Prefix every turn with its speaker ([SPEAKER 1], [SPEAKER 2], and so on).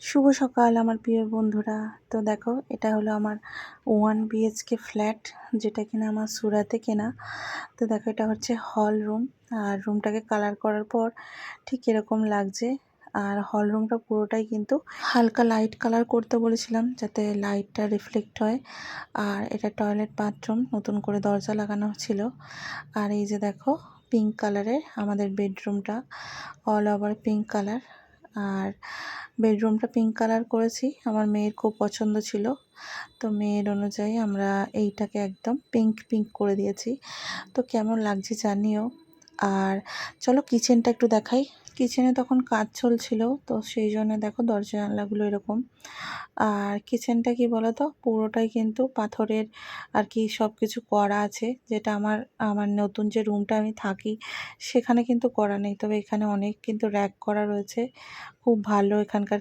[SPEAKER 1] শুভ সকাল আমার প্রিয় বন্ধুরা। তো দেখো এটা হলো আমার 1 বিএইচকে ফ্ল্যাট, যেটা কিনা আমার সুরাতে কেনা। তো দেখো এটা হচ্ছে হল রুম। আর রুমটাকে কালার করার পর ঠিক এরকম লাগছে। আর হল রুমটা পুরোটাই কিন্তু হালকা লাইট কালার করতে বলেছিলাম, যাতে লাইটটা রিফ্লেক্ট হয়। আর এটা টয়লেট বাথরুম, নতুন করে দরজা লাগানো ছিল। আর এই যে দেখো পিঙ্ক কালারের আমাদের বেডরুমটা, অল ওভার পিঙ্ক কালার। আর বেডরুমটা পিঙ্ক কালার করেছি, আমার মেয়ের খুব পছন্দ ছিল। তো মেয়ের অনুযায়ী আমরা এইটাকে একদম পিঙ্ক পিঙ্ক করে দিয়েছি। তো কেমন লাগছে জানিও। আর চলো কিচেনটা একটু দেখাই। কিচেনে তখন কাজ চলছিল, তো সেই জন্য দেখো দরজা জানলাগুলো এরকম। আর কিচেনটা কি বলো তো, পুরোটাই কিন্তু পাথরের আর কি সব কিছু করা আছে, যেটা আমার আমার নতুন যে রুমটা আমি থাকি সেখানে কিন্তু করা নেই। তবে এখানে অনেক কিন্তু র্যাক করা রয়েছে, খুব ভালো এখানকার